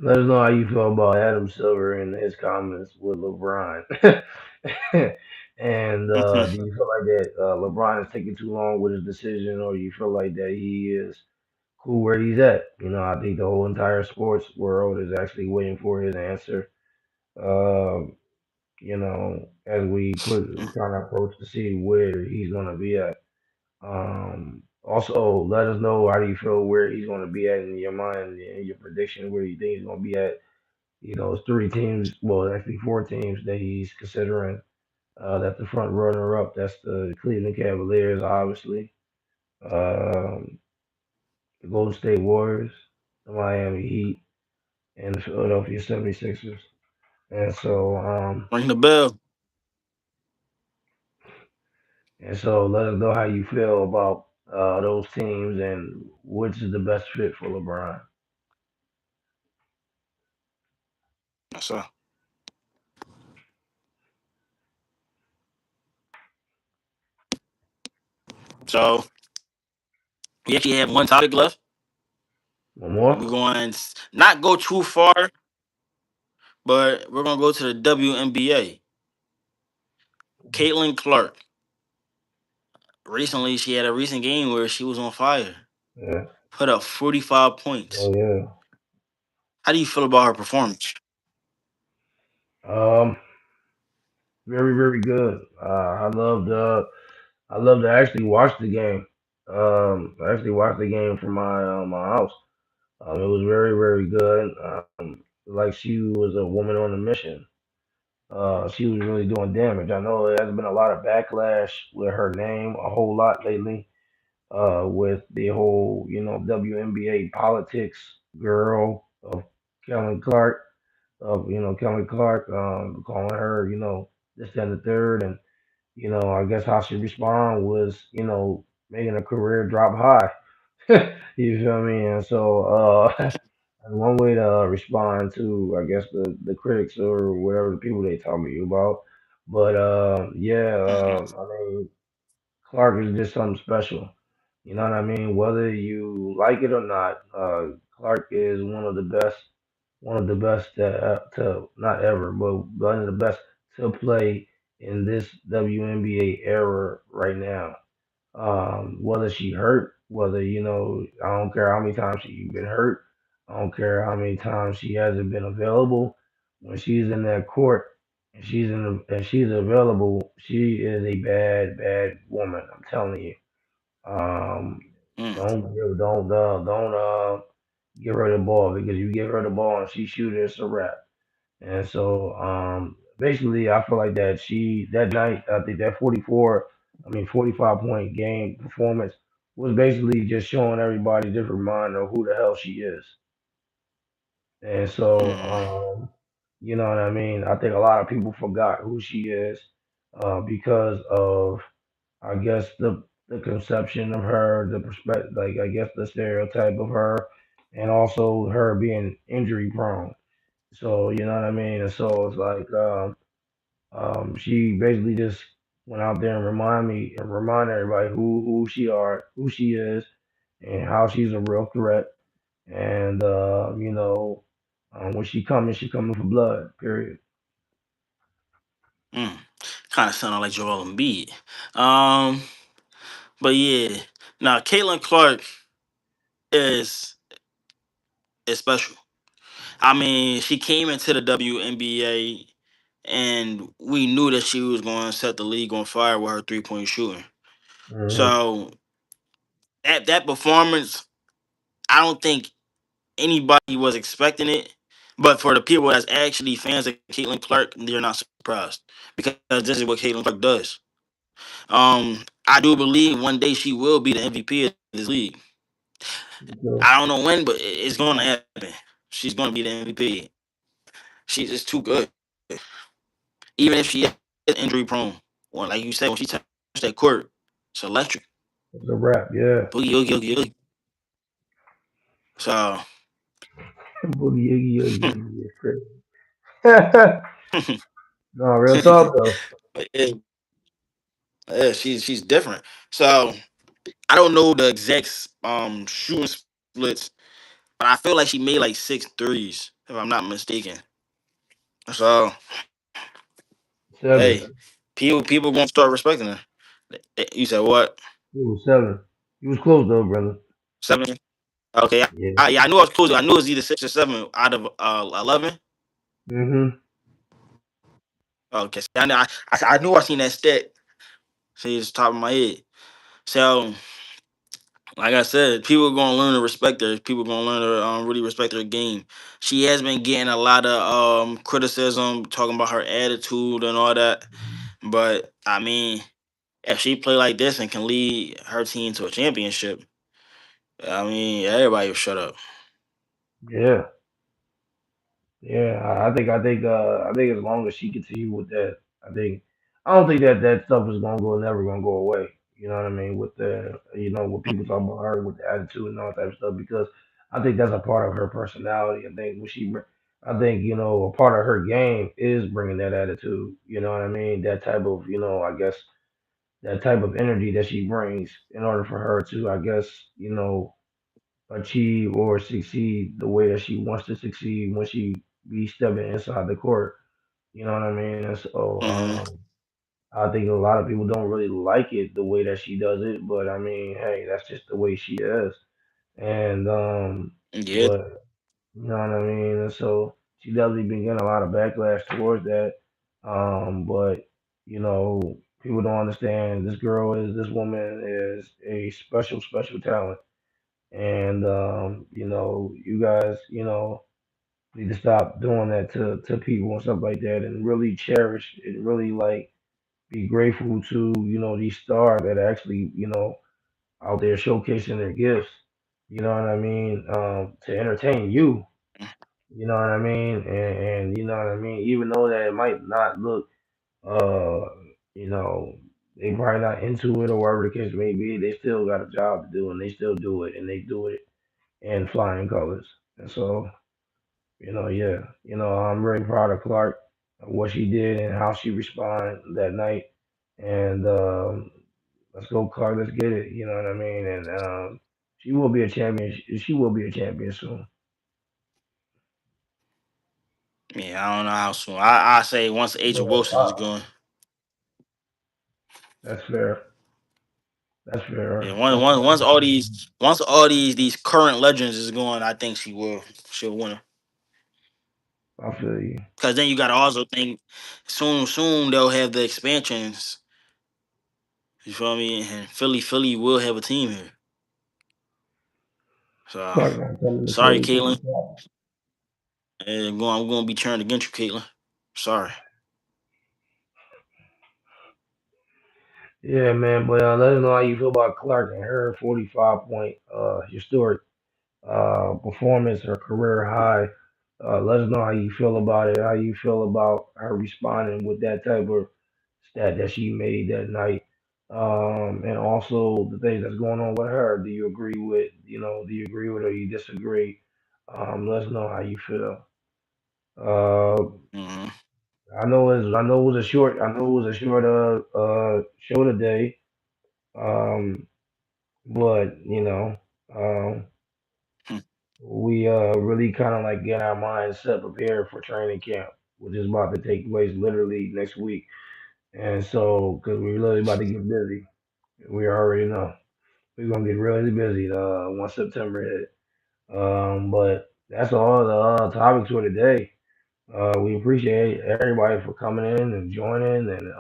Speaker 1: Let us know how you feel about Adam Silver and his comments with LeBron. And do you feel like that LeBron is taking too long with his decision, or you feel like that he is cool where he's at? I think the whole entire sports world is actually waiting for his answer. Um, as we put kind of approach to see where he's gonna be at. Also, let us know how do you feel where he's gonna be at in your mind, in your prediction, where you think he's gonna be at. It's three teams, well, actually four teams that he's considering. That's the front runner up. That's the Cleveland Cavaliers, obviously. Um, the Golden State Warriors, the Miami Heat, and the Philadelphia 76ers. And so,
Speaker 2: Ring the bell.
Speaker 1: let us know how you feel about those teams and which is the best fit for LeBron.
Speaker 2: So, so we actually have one topic left.
Speaker 1: One more?
Speaker 2: We're going to not go too far, but we're going to go to the WNBA. Caitlin Clark. Recently, she had a recent game where she was on fire.
Speaker 1: Yeah.
Speaker 2: Put up 45 points.
Speaker 1: Oh yeah.
Speaker 2: How do you feel about her performance?
Speaker 1: Um, very very good. I love to actually watch the game. I actually watched the game from my house. It was very very good. Like she was a woman on a mission. She was really doing damage. I know there has been a lot of backlash with her name a whole lot lately. With the whole WNBA politics girl of Kelly Clark Kelly Clark, calling her, this, that, and the third. And, I guess how she responded was, making a career drop high. You feel me? And so, and one way to respond to, I guess, the critics or whatever the people they talking to you about. But, yeah,
Speaker 2: Hmm.
Speaker 1: I mean, Clark is just something special. You know what I mean? Whether you like it or not, Clark is one of the best to not ever, but one of the best to play in this WNBA era right now. Whether she hurt, whether I don't care how many times she been hurt. I don't care how many times she hasn't been available. When she's in that court and she's available, she is a bad woman. I'm telling you. Um,
Speaker 2: Mm.
Speaker 1: don't give her the ball because you give her the ball and she shoot it, it's a wrap. And so basically I feel like that that night I think that 45 point game performance was basically just showing everybody just a reminder of who the hell she is. And so
Speaker 2: Mm.
Speaker 1: You know what I mean? I think a lot of people forgot who she is because of, I guess, the conception of her, the perspective, like I guess the stereotype of her, and also her being injury prone. So you know what I mean? And so it's like she basically just went out there and remind everybody who she is, and how she's a real threat. And when she coming for blood. Period.
Speaker 2: Mm. Kind of sounded like Joel Embiid. Um, but yeah, now Caitlin Clark is is special. I mean, she came into the WNBA, and we knew that she was going to set the league on fire with her 3-point shooting.
Speaker 1: Hmm.
Speaker 2: So that performance, I don't think anybody was expecting it. But for the people that's actually fans of Caitlin Clark, they're not surprised because this is what Caitlin Clark does. I do believe one day she will be the MVP of this league.
Speaker 1: So
Speaker 2: I don't know when, but it's going to happen. She's going to be the MVP. She's just too good. Even if she is injury prone, well, like you said, when she touched that court, it's electric.
Speaker 1: it's a wrap. Yeah.
Speaker 2: Boogie, oogie, oogie, oogie. So,
Speaker 1: Boogie Yoogie Yoogie Yoogie is crazy. No, real talk though.
Speaker 2: yeah, yeah, she's different. So I don't know the exact shooting splits, but I feel like she made like six threes, if I'm not mistaken. So
Speaker 1: Seven.
Speaker 2: hey, people gonna start respecting her. You said what?
Speaker 1: It was seven. You was close though, brother.
Speaker 2: 7? Okay,
Speaker 1: Yeah.
Speaker 2: yeah, I knew I was close. I knew it was either 6 or 7 out of 11.
Speaker 1: Hmm.
Speaker 2: Okay, so I knew I seen that stat. See, it's top of my head. So, like I said, people are gonna learn to respect her. People are gonna learn to really respect her game. She has been getting a lot of criticism, talking about her attitude and all that. But I mean, if she play like this and can lead her team to a championship, I mean, everybody will shut up.
Speaker 1: Yeah. Yeah. I think as long as she continue with that, I don't think that stuff is never gonna go away. You know what I mean? With with people talking about her with the attitude and all that type of stuff, because I think that's a part of her personality. I think a part of her game is bringing that attitude. You know what I mean? That type of I guess that type of energy that she brings in order for her to, I guess, achieve or succeed the way that she wants to succeed when she be stepping inside the court. You know what I mean? And so
Speaker 2: Hmm.
Speaker 1: I think a lot of people don't really like it the way that she does it, but I mean, hey, that's just the way she is. And
Speaker 2: Yeah.
Speaker 1: but you know what I mean? And so she definitely been getting a lot of backlash towards that. But people don't understand this woman is a special talent. And you guys, need to stop doing that to people and stuff like that, and really cherish and really like be grateful to these stars that are actually out there showcasing their gifts. You know what I mean? To entertain you. You know what I mean? And you know what I mean? Even though that it might not look, uh, you know, they probably not into it or whatever the case may be, they still got a job to do and they still do it and they do it in flying colors. And so, yeah, I'm very proud of Clark, of what she did and how she responded that night. And let's go, Clark. Let's get it. You know what I mean? And she will be a champion. She will be a champion soon.
Speaker 2: Yeah, I don't know how soon. I say once A'ja
Speaker 1: But
Speaker 2: Wilson is gone.
Speaker 1: that's fair. That's
Speaker 2: Yeah,
Speaker 1: fair.
Speaker 2: once all these current legends is going, I think she'll win.
Speaker 1: I feel you.
Speaker 2: Because then you got to also think soon they'll have the expansions. You feel me? And Philly will have a team here. So
Speaker 1: Clark not coming to
Speaker 2: sorry,
Speaker 1: Philly.
Speaker 2: Caitlin. I'm going to be turned against you, Caitlin. Sorry.
Speaker 1: Yeah, man. But let us know how you feel about Clark and her 45 point historic performance, her career high Let us know how you feel about it, how you feel about her responding with that type of stat that she made that night. And also the things that's going on with her. Do you agree with, do you agree with her? You disagree? Let us know how you feel. Uh,
Speaker 2: Hmm.
Speaker 1: I know it was a short, show today. Um, but um, we really kind of like get our minds set prepared for training camp, which is about to take place literally next week. And so, because we're really about to get busy, we already know we're gonna get really busy once September hit. But that's all the topics for today. We appreciate everybody for coming in and joining, and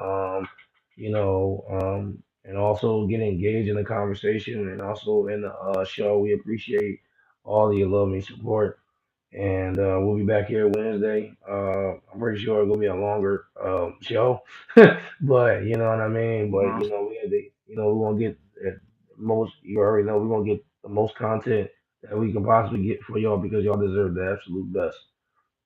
Speaker 1: and also getting engaged in the conversation, and also in the show. We appreciate all of your love and support. And we'll be back here Wednesday. I'm pretty sure it's gonna be a longer show, but you know what I mean. But we had to, we're gonna get the most. You already know we're gonna get the most content that we can possibly get for y'all because y'all deserve the absolute best,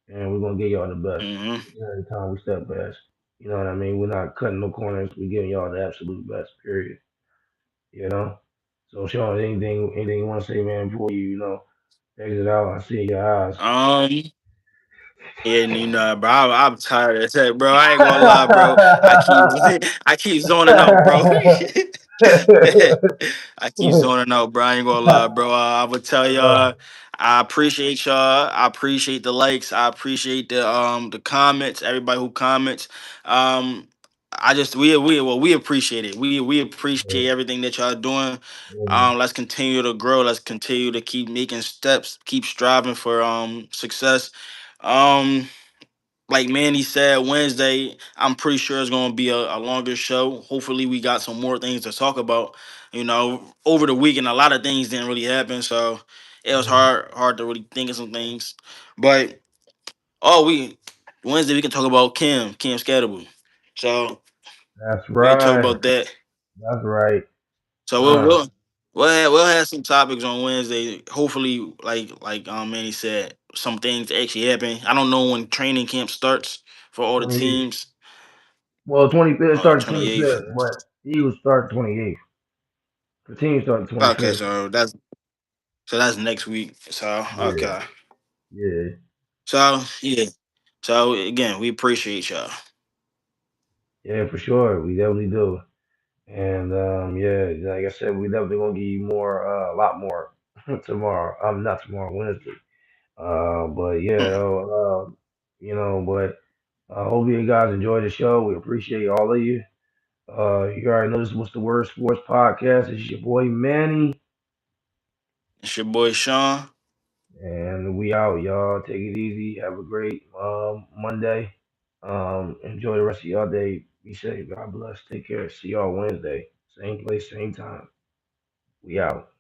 Speaker 1: and we're gonna give y'all the best.
Speaker 2: Hmm.
Speaker 1: Every time we step past, you know what I mean. We're not cutting no corners. We're giving y'all the absolute best. Period. You know. So, Sean, anything you want to say, man, before exit out? I see your eyes.
Speaker 2: Um, yeah, bro, I'm tired of that, bro. I ain't gonna lie, bro. I keep, I keep zoning out, bro. I keep zoning out, bro. I ain't gonna lie, bro. I would tell y'all, I appreciate y'all. I appreciate the likes. I appreciate the comments. Everybody who comments. Um, I just we appreciate it. We appreciate everything that y'all doing. Let's continue to grow. Let's continue to keep making steps. Keep striving for success. Um, like Manny said, Wednesday, I'm pretty sure it's gonna be a longer show. Hopefully, we got some more things to talk about. Over the weekend, a lot of things didn't really happen, so it was hard to really think of some things. But we Wednesday we can talk about Kim Scatterable. So
Speaker 1: That's
Speaker 2: we can talk
Speaker 1: right.
Speaker 2: about that.
Speaker 1: That's right.
Speaker 2: So
Speaker 1: Uh,
Speaker 2: we'll have some topics on Wednesday. Hopefully, like Manny said, some things actually happen. I don't know when training camp starts for all the
Speaker 1: 28th.
Speaker 2: teams.
Speaker 1: Well, 25th started
Speaker 2: 28th.
Speaker 1: 25th, but Eagles start 28th. The team started
Speaker 2: Okay,
Speaker 1: 25th.
Speaker 2: so that's next week. So
Speaker 1: Yeah,
Speaker 2: okay.
Speaker 1: yeah,
Speaker 2: So yeah. So again, we appreciate y'all.
Speaker 1: yeah, for sure. We definitely do. And yeah, like I said, we definitely gonna give you more, a lot more tomorrow. Not tomorrow, Wednesday. But yeah,
Speaker 2: Hmm.
Speaker 1: but hope you guys enjoy the show. We appreciate all of you. You already know this was the Word Sports Podcast. It's your boy Manny,
Speaker 2: It's your boy Sean.
Speaker 1: and we out, y'all. Take it easy. Have a great Monday. Enjoy the rest of y'all day. Be safe. God bless. Take care. See y'all Wednesday. Same place, same time. We out.